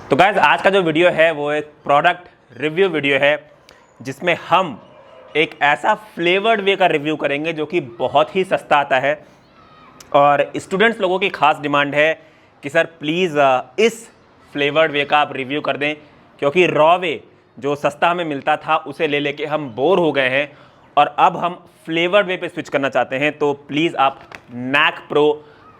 तो गाइस आज का जो वीडियो है वो एक प्रोडक्ट रिव्यू वीडियो है जिसमें हम एक ऐसा फ्लेवर्ड वे का रिव्यू करेंगे जो कि बहुत ही सस्ता आता है और स्टूडेंट्स लोगों की खास डिमांड है कि सर प्लीज़ इस फ्लेवर्ड वे का आप रिव्यू कर दें, क्योंकि रॉ वे जो सस्ता हमें मिलता था उसे ले लेके हम बोर हो गए हैं और अब हम फ्लेवर्ड वे पे स्विच करना चाहते हैं। तो प्लीज़ आप नैक प्रो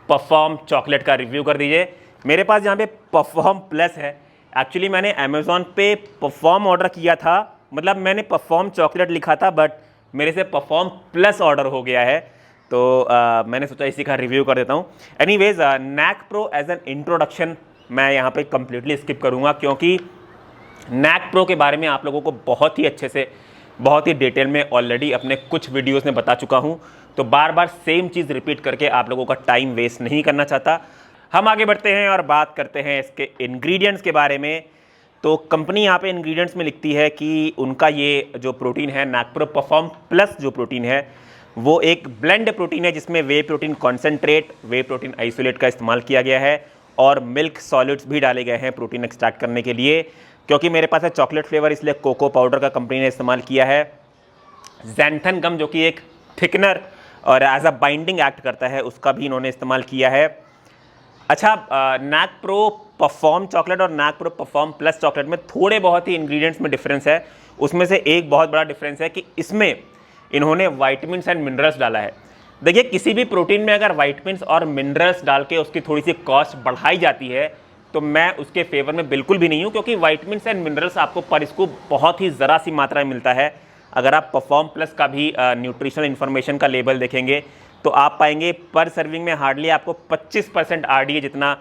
परफॉर्म चॉकलेट का रिव्यू कर दीजिए। मेरे पास यहाँ पे परफॉर्म प्लस है। एक्चुअली मैंने अमेज़ॉन पे परफॉर्म ऑर्डर किया था, मतलब मैंने परफॉर्म चॉकलेट लिखा था बट मेरे से परफॉर्म प्लस ऑर्डर हो गया है, तो मैंने सोचा इसी का रिव्यू कर देता हूँ। Anyways Nakpro as an introduction मैं यहाँ पे कम्प्लीटली स्किप करूँगा, क्योंकि नैक प्रो के बारे में आप लोगों को बहुत ही अच्छे से बहुत ही डिटेल में ऑलरेडी अपने कुछ वीडियोस में बता चुका हूँ, तो बार बार सेम चीज़ रिपीट करके आप लोगों का टाइम वेस्ट नहीं करना चाहता। हम आगे बढ़ते हैं और बात करते हैं इसके इंग्रेडिएंट्स के बारे में। तो कंपनी यहाँ पे इंग्रेडिएंट्स में लिखती है कि उनका ये जो प्रोटीन है नैक प्रो परफॉर्म प्लस जो प्रोटीन है वो एक ब्लेंड प्रोटीन है जिसमें वे प्रोटीन कॉन्सेंट्रेट, वे प्रोटीन आइसोलेट का इस्तेमाल किया गया है और मिल्क सॉलिड्स भी डाले गए हैं प्रोटीन एक्सट्रैक्ट करने के लिए। क्योंकि मेरे पास है चॉकलेट फ्लेवर, इसलिए कोको पाउडर का कंपनी ने इस्तेमाल किया है। ज़ैंथन गम जो कि एक थिकनर और एज अ बाइंडिंग एक्ट करता है उसका भी इन्होंने इस्तेमाल किया है। अच्छा, नैक प्रो परफॉर्म चॉकलेट और Nakpro perform plus chocolate में थोड़े बहुत ही इंग्रेडिएंट्स में डिफरेंस है। उसमें से एक बहुत बड़ा डिफरेंस है कि इसमें इन्होंने वाइटमिन्स एंड मिनरल्स डाला है। देखिए, किसी भी प्रोटीन में अगर वाइटमिन्स और मिनरल्स डाल के उसकी थोड़ी सी कॉस्ट बढ़ाई जाती है तो मैं उसके फेवर में बिल्कुल भी नहीं हूँ, क्योंकि वाइटमिन्स एंड मिनरल्स आपको पर स्कूप बहुत ही ज़रा सी मात्रा में मिलता है। अगर आप परफॉर्म प्लस का भी न्यूट्रिशनल इन्फॉर्मेशन का लेबल देखेंगे तो आप पाएंगे पर सर्विंग में हार्डली आपको 25% RDA जितना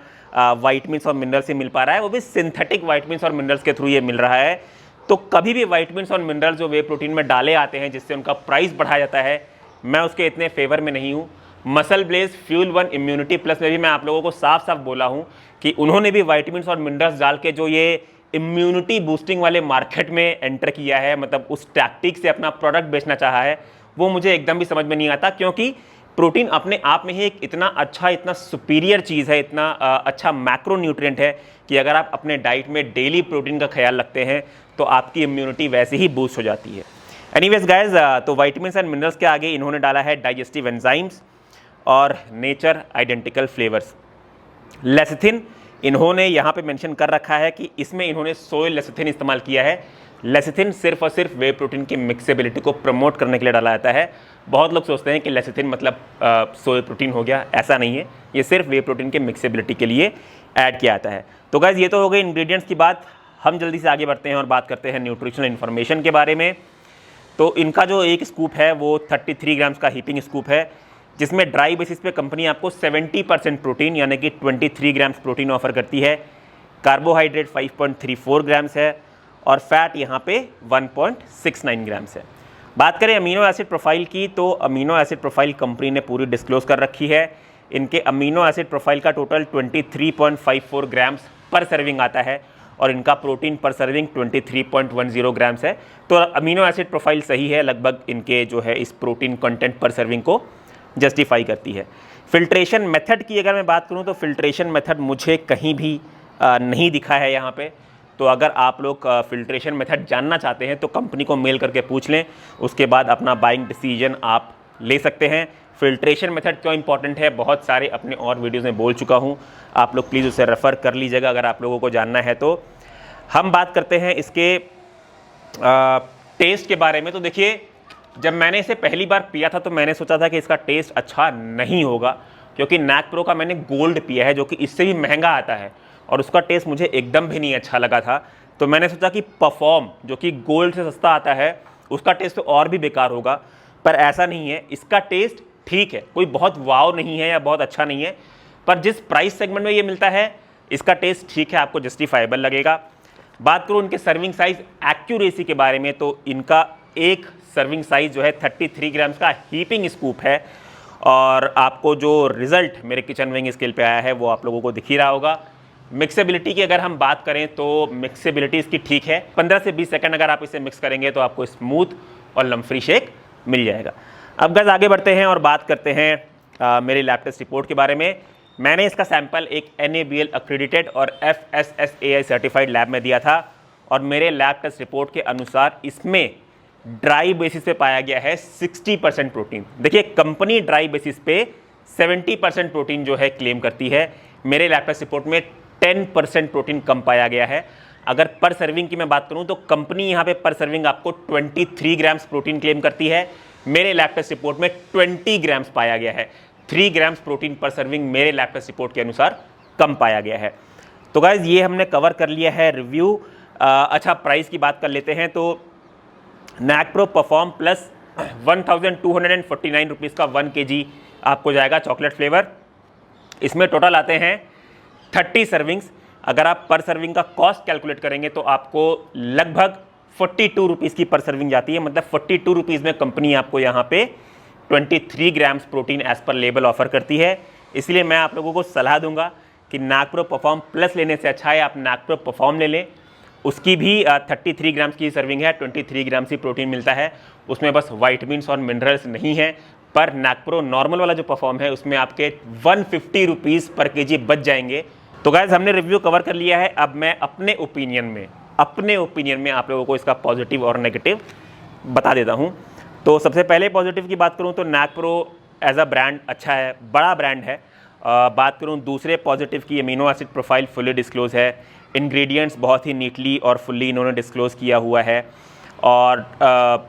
वाइटमिन्स और मिनरल्स से मिल पा रहा है, वो भी सिंथेटिक वाइटमिन्स और मिनरल्स के थ्रू ये मिल रहा है। तो कभी भी वाइटमिन्स और मिनरल्स जो वे प्रोटीन में डाले आते हैं जिससे उनका प्राइस बढ़ाया जाता है, मैं उसके इतने फेवर में नहीं हूँ। MuscleBlaze fuel 1 immunity plus में भी मैं आप लोगों को साफ साफ बोला हूँ कि उन्होंने भी वाइटमिन्स और मिनरल्स डाल के जो ये इम्यूनिटी बूस्टिंग वाले मार्केट में एंटर किया है, मतलब उस टैक्टिक से अपना प्रोडक्ट बेचना चाहा है, वो मुझे एकदम भी समझ में नहीं आता। क्योंकि प्रोटीन अपने आप में ही एक इतना अच्छा, इतना सुपीरियर चीज़ है, इतना अच्छा मैक्रो न्यूट्रिएंट है कि अगर आप अपने डाइट में डेली प्रोटीन का ख्याल रखते हैं तो आपकी इम्यूनिटी वैसे ही बूस्ट हो जाती है। एनीवेज गाइज, तो वाइटमिन्स एंड मिनरल्स के आगे इन्होंने डाला है डाइजेस्टिव एंजाइम्स और नेचर आइडेंटिकल फ्लेवर्स। लेसिथिन इन्होंने यहाँ पे मेंशन कर रखा है कि इसमें इन्होंने सोय लेसिथिन इस्तेमाल किया है। लेसिथिन सिर्फ और सिर्फ वे प्रोटीन की मिक्सेबिलिटी को प्रमोट करने के लिए डाला जाता है। बहुत लोग सोचते हैं कि लेसिथिन मतलब सोय प्रोटीन हो गया, ऐसा नहीं है, ये सिर्फ वे प्रोटीन के मिक्सेबिलिटी के लिए ऐड किया जाता है। तो गाइस, ये तो हो गई इंग्रेडिएंट्स की बात। हम जल्दी से आगे बढ़ते हैं और बात करते हैं न्यूट्रिशनल इन्फॉर्मेशन के बारे में। तो इनका जो एक स्कूप है वो 33 ग्राम्स का हीपिंग स्कूप है, जिसमें ड्राई बेसिस पे कंपनी आपको 70% प्रोटीन यानी कि 23 ग्राम्स प्रोटीन ऑफर करती है। कार्बोहाइड्रेट 5.34 ग्राम्स है और फैट यहाँ पे 1.69 ग्राम्स है। बात करें अमीनो एसिड प्रोफाइल की, तो अमीनो एसिड प्रोफाइल कंपनी ने पूरी डिस्क्लोज कर रखी है। इनके अमीनो एसिड प्रोफाइल का टोटल 23.54 ग्राम्स पर सर्विंग आता है और इनका प्रोटीन पर सर्विंग 23.10 ग्राम्स है। तो अमीनो एसिड प्रोफाइल सही है, लगभग इनके जो है इस प्रोटीन कंटेंट पर सर्विंग को जस्टिफाई करती है। फिल्ट्रेशन मेथड की अगर मैं बात करूं तो फिल्ट्रेशन मेथड मुझे कहीं भी नहीं दिखा है यहाँ पे। तो अगर आप लोग फिल्ट्रेशन मेथड जानना चाहते हैं तो कंपनी को मेल करके पूछ लें, उसके बाद अपना बाइंग डिसीजन आप ले सकते हैं। फिल्ट्रेशन मेथड क्यों इंपॉर्टेंट है, बहुत सारे अपने और वीडियोज़ में बोल चुका हूँ, आप लोग प्लीज़ उसे रेफ़र कर लीजिएगा अगर आप लोगों को जानना है। तो हम बात करते हैं इसके टेस्ट के बारे में। तो देखिए, जब मैंने इसे पहली बार पिया था तो मैंने सोचा था कि इसका टेस्ट अच्छा नहीं होगा, क्योंकि नैक प्रो का मैंने गोल्ड पिया है जो कि इससे भी महंगा आता है और उसका टेस्ट मुझे एकदम भी नहीं अच्छा लगा था। तो मैंने सोचा कि परफॉर्म जो कि गोल्ड से सस्ता आता है उसका टेस्ट तो और भी बेकार होगा, पर ऐसा नहीं है। इसका टेस्ट ठीक है, कोई बहुत वाव नहीं है या बहुत अच्छा नहीं है, पर जिस प्राइस सेगमेंट में ये मिलता है इसका टेस्ट ठीक है, आपको जस्टिफाइबल लगेगा। बात करूँ इनके सर्विंग साइज़ एक्यूरेसी के बारे में, तो इनका एक सर्विंग साइज़ जो है 33 ग्राम्स का हीपिंग स्कूप है और आपको जो रिज़ल्ट मेरे किचन विंग स्केल पे आया है वो आप लोगों को दिख ही रहा होगा। मिक्सेबिलिटी की अगर हम बात करें तो मिक्सेबिलिटी इसकी ठीक है, 15 से 20 सेकंड अगर आप इसे मिक्स करेंगे तो आपको स्मूथ और लम्फ्री शेक मिल जाएगा। अब गाइस आगे बढ़ते हैं और बात करते हैं मेरे लैब टेस्ट रिपोर्ट के बारे में। मैंने इसका सैंपल एक NABL एक्रेडिटेड और FSSAI सर्टिफाइड लैब में दिया था और मेरे लैब टेस्ट रिपोर्ट के अनुसार इसमें ड्राई बेसिस पे पाया गया है 60% प्रोटीन। देखिए, कंपनी ड्राई बेसिस पे 70% प्रोटीन जो है क्लेम करती है, मेरे लैब टेस्ट रिपोर्ट में 10% प्रोटीन कम पाया गया है। अगर पर सर्विंग की मैं बात करूं तो कंपनी यहां पे पर सर्विंग आपको 23 ग्राम्स प्रोटीन क्लेम करती है, मेरे लैब टेस्ट रिपोर्ट में 20 ग्राम्स पाया गया है। 3 ग्राम्स प्रोटीन पर सर्विंग मेरे लैब टेस्ट रिपोर्ट के अनुसार कम पाया गया है। तो गाइज ये हमने कवर कर लिया है रिव्यू। अच्छा, प्राइस की बात कर लेते हैं तो NACPro परफॉर्म प्लस 1249 रुपीज़ का 1 kg आपको जाएगा चॉकलेट फ्लेवर। इसमें टोटल आते हैं 30 सर्विंग्स। अगर आप पर सर्विंग का कॉस्ट कैलकुलेट करेंगे तो आपको लगभग 42 रुपीज़ की पर सर्विंग जाती है। मतलब 42 रुपीज़ में कंपनी आपको यहाँ पे 23 grams protein as per label offer करती है। इसलिए मैं आप लोगों को सलाह दूंगा कि NACPro परफॉर्म प्लस लेने से अच्छा है आप NACPro परफॉर्म ले लें। उसकी भी 33 ग्राम्स की सर्विंग है, 23 ग्राम्स ही प्रोटीन मिलता है, उसमें बस वाइटमिन्स और मिनरल्स नहीं है। पर NACPro नॉर्मल वाला जो परफॉर्म है उसमें आपके 150 रुपीज़ पर केजी बच जाएंगे। तो गाइस हमने रिव्यू कवर कर लिया है। अब मैं अपने ओपिनियन में आप लोगों को इसका पॉजिटिव और नेगेटिव बता देता हूँ। तो सबसे पहले पॉजिटिव की बात करूँ तो NACPro एज अ ब्रांड अच्छा है, बड़ा ब्रांड है। बात करूँ दूसरे पॉजिटिव की, amino acid profile fully disclose है, इंग्रेडिएंट्स बहुत ही नीटली और फुल्ली इन्होंने डिस्क्लोज किया हुआ है। और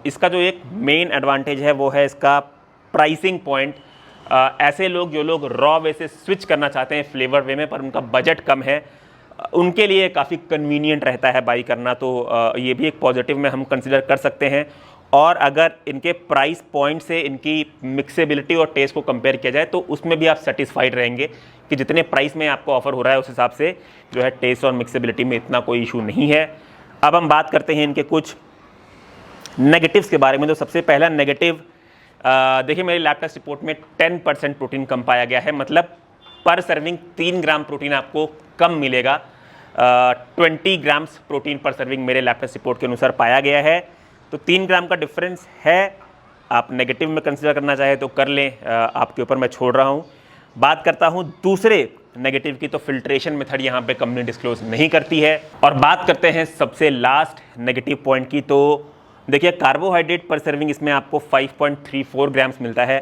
इसका जो एक मेन एडवांटेज है वो है इसका प्राइसिंग पॉइंट। ऐसे लोग जो लोग रॉ वे से स्विच करना चाहते हैं फ्लेवर वे में पर उनका बजट कम है, उनके लिए काफ़ी कन्वीनियंट रहता है बाई करना। तो ये भी एक पॉजिटिव में हम कंसिडर कर सकते हैं। और अगर इनके प्राइस पॉइंट से इनकी मिक्सेबिलिटी और टेस्ट को कंपेयर किया जाए तो उसमें भी आप सेटिस्फाइड रहेंगे कि जितने प्राइस में आपको ऑफर हो रहा है उस हिसाब से जो है टेस्ट और मिक्सेबिलिटी में इतना कोई इशू नहीं है। अब हम बात करते हैं इनके कुछ नेगेटिव्स के बारे में। तो सबसे पहला नेगेटिव, देखिए मेरे लैब टेस्ट रिपोर्ट में 10% प्रोटीन कम पाया गया है। मतलब पर सर्विंग 3 ग्राम प्रोटीन आपको कम मिलेगा। 20 ग्राम्स प्रोटीन पर सर्विंग मेरे लैब टेस्ट रिपोर्ट के अनुसार पाया गया है। तो 3 ग्राम का डिफरेंस है। आप नेगेटिव में कंसिडर करना चाहे तो कर लें, आपके ऊपर मैं छोड़ रहा हूँ। बात करता हूँ दूसरे नेगेटिव की, तो फिल्ट्रेशन मेथड यहाँ पे कंपनी डिस्क्लोज नहीं करती है। और बात करते हैं सबसे लास्ट नेगेटिव पॉइंट की, तो देखिए कार्बोहाइड्रेट पर सर्विंग इसमें आपको 5.34 ग्राम्स मिलता है।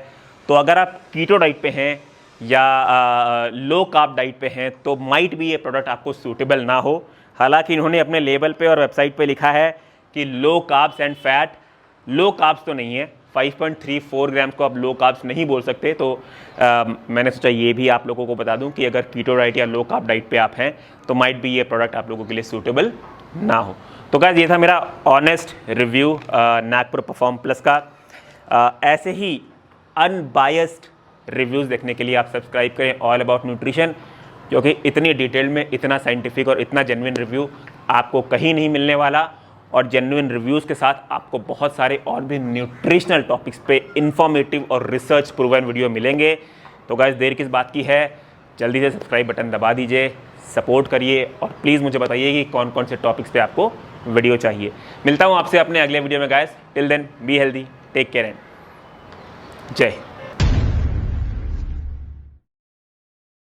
तो अगर आप कीटो डाइट पे हैं या लो कार्ब डाइट पे हैं तो माइट भी ये प्रोडक्ट आपको सूटेबल ना हो। हालांकि इन्होंने अपने लेबल पे और वेबसाइट पे लिखा है कि low carbs and fat, low carbs तो नहीं है, 5.34 ग्राम्स को आप लो कार्ब्स नहीं बोल सकते। तो मैंने सोचा ये भी आप लोगों को बता दूं कि अगर कीटो डाइट या लो कार्ब डाइट पे आप हैं तो माइट भी ये प्रोडक्ट आप लोगों के लिए सूटेबल ना हो। तो गाइस ये था मेरा honest review NACPro perform plus का। ऐसे ही अनबायस्ड रिव्यूज़ देखने के लिए आप सब्सक्राइब करें ऑल अबाउट न्यूट्रिशन, क्योंकि इतनी डिटेल में इतना साइंटिफिक और इतना जेन्युइन रिव्यू आपको कहीं नहीं मिलने वाला। और जेन्युइन रिव्यूज़ के साथ आपको बहुत सारे और भी न्यूट्रिशनल टॉपिक्स पे इंफॉर्मेटिव और रिसर्च प्रूवन वीडियो मिलेंगे। तो गाइस देर किस बात की है, जल्दी से सब्सक्राइब बटन दबा दीजिए, सपोर्ट करिए और प्लीज़ मुझे बताइए कि कौन कौन से टॉपिक्स पे आपको वीडियो चाहिए। मिलता हूँ आपसे अपने अगले वीडियो में guys. Till then be healthy, take care and Jai Hind.